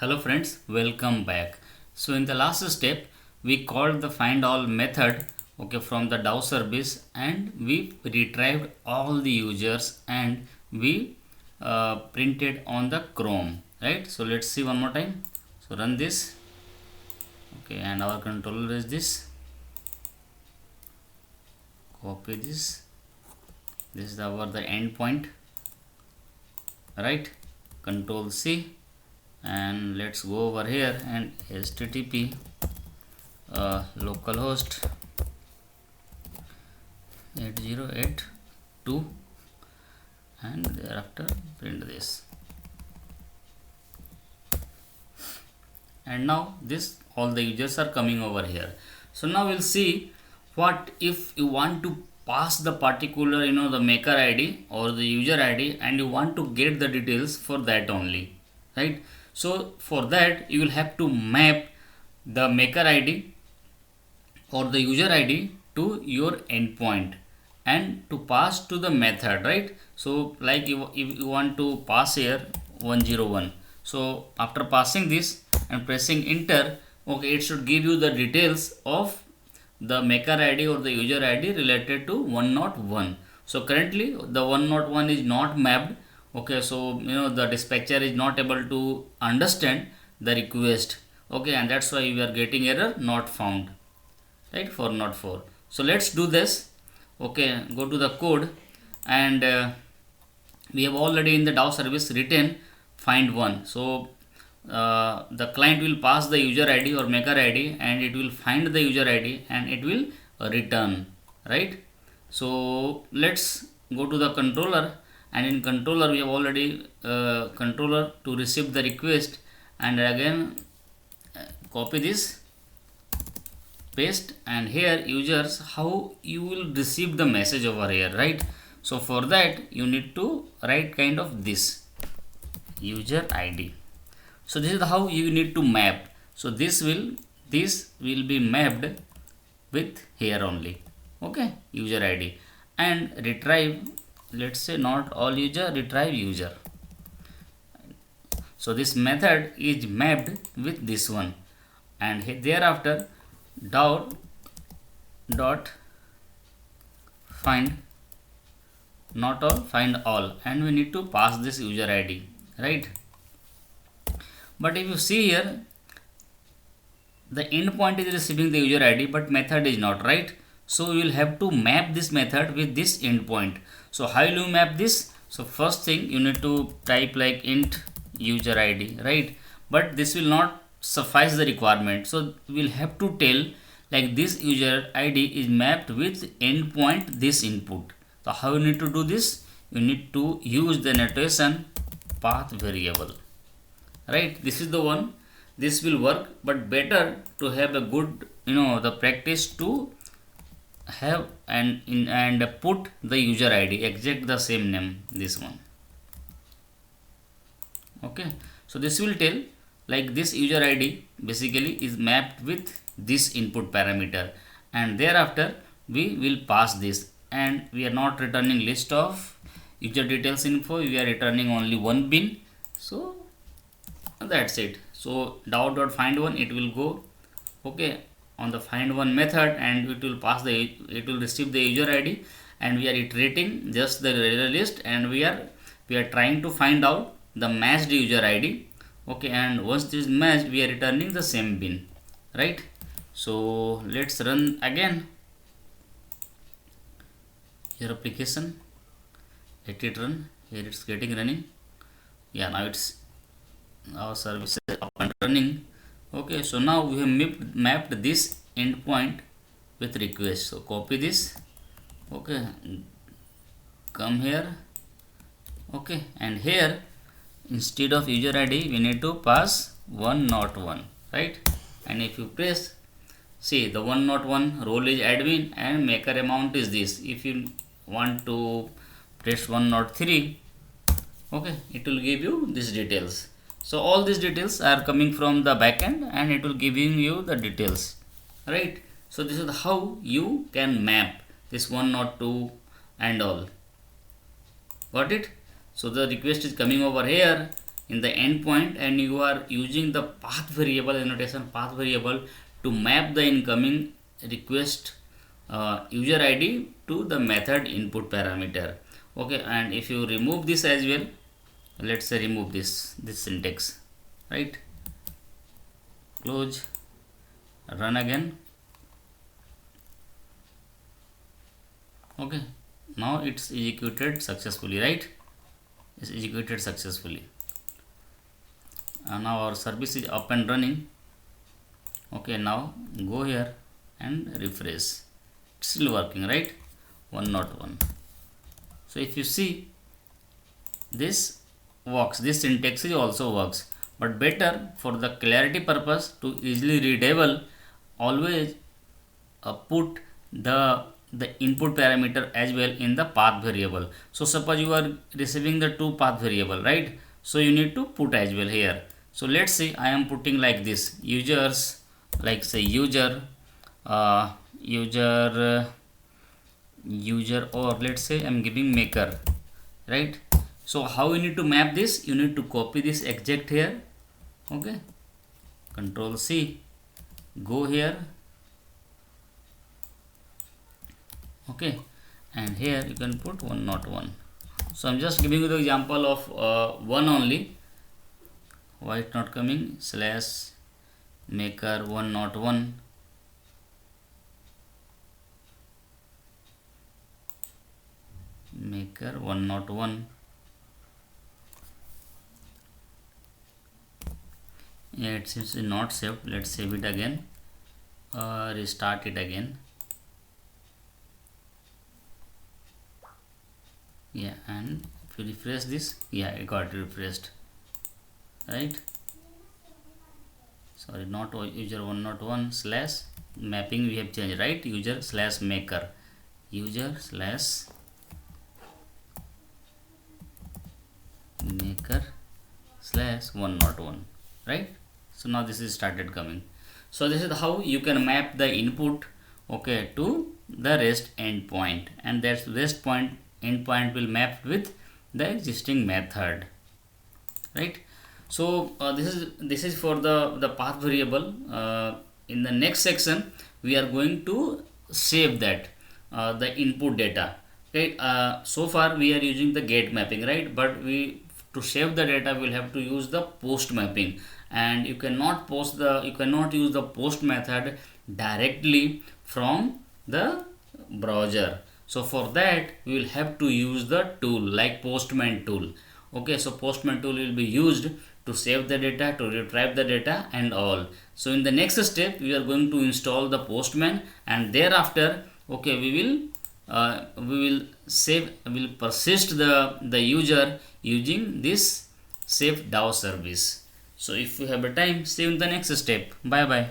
Hello friends, welcome back. So in the last step, we called the find all method from the DAO service, and we retrieved all the users and we printed on the Chrome, right? So let's see one more time. So run this, and our controller is this. Copy this. This is the endpoint, right? Control C, and let's go over here and http localhost 8082, and thereafter print this. And now this all the users are coming over here. So now we'll see what if you want to pass the particular the maker id or the user id, and you want to get the details for that only, right? So for that you will have to map the maker id or the user id to your endpoint and to pass to the method, right? So like if you want to pass here 101, so after passing this and pressing enter, it should give you the details of the maker id or the user id related to 101. So currently the 101 is not mapped. So the dispatcher is not able to understand the request, and that's why we are getting error not found, right, for not 4. So let's do this. Go to the code, and we have already in the DAO service written find one. So the client will pass the user id or maker id, and it will find the user id and it will return, right? So let's go to the controller, and in controller we have already controller to receive the request, and again copy this, paste, and here users, how you will receive the message over here, right? So for that you need to write kind of this user id. So this is how you need to map. So this will be mapped with here only, user id, and retrieve, let's say not all user, retrieve user. So this method is mapped with this one, and thereafter dot find not all, find all, and we need to pass this user id, right? But if you see here, the endpoint is receiving the user id but method is not, right? So we will have to map this method with this endpoint. So how will you map this? So first thing you need to type like int user id, right? But this will not suffice the requirement, so we will have to tell like this user id is mapped with endpoint this input. So how you need to do this? You need to use the notation path variable, right? This is the one. This will work, but better to have a good the practice to have and put the user id exact the same name, this one. So this will tell like this user id basically is mapped with this input parameter, and thereafter we will pass this, and we are not returning list of user details info, we are returning only one bin. So that's it. So find one, it will go on the find one method, and it will receive the user id, and we are iterating just the regular list, and we are trying to find out the matched user id. And once this is matched, we are returning the same bin, right? So let's run again your application. Let it run. Here it's getting running. Now it's our service is up and running. So now we have mapped this endpoint with request. So copy this, come here, and here instead of user id we need to pass 101, right? And if you press, see the 101 role is admin and maker amount is this. If you want to press 103, it will give you these details. So all these details are coming from the backend, and it will giving you the details, right? So this is how you can map this 102 and all. Got it? So the request is coming over here, in the endpoint, and you are using the path variable annotation path variable to map the incoming request user id to the method input parameter. Okay, and if you remove this as well, let's say remove this syntax, right? Close, run again. Okay, now it's executed successfully, right? It's executed successfully, and now our service is up and running. Okay, now go here and refresh. It's still working, right? 101. So if you see, this works, this syntax also works, but better for the clarity purpose to easily readable, always put the input parameter as well in the path variable. So suppose you are receiving the two path variable, right? So you need to put as well here. So let's say I am putting like this, users, like say user user, or let's say I'm giving maker, right? So how you need to map this? You need to copy this exact here. Okay, control C, go here. Okay, and here you can put 101. So I'm just giving you the example of one only. Why it not coming? Slash maker 101. Maker 101. Yeah, it seems not saved. Let's save it again. Restart it again. Yeah, and if you refresh this, yeah, it got refreshed, right? Sorry, not user 101 slash mapping we have changed, right? User slash maker, user slash maker slash 101, right? So now this is started coming. So this is how you can map the input, okay, to the REST endpoint, and that REST point endpoint will map with the existing method, right? So this is for the path variable. In the next section we are going to save that the input data, okay? So far we are using the get mapping, right? But we, to save the data, we'll have to use the post mapping, and you cannot use the post method directly from the browser. So for that we will have to use the tool like Postman tool. Okay, so Postman tool will be used to save the data, to retrieve the data and all. So in the next step we are going to install the Postman, and thereafter, okay, we will persist the user using this safe DAO service. So if you have a time, see you in the next step. Bye bye.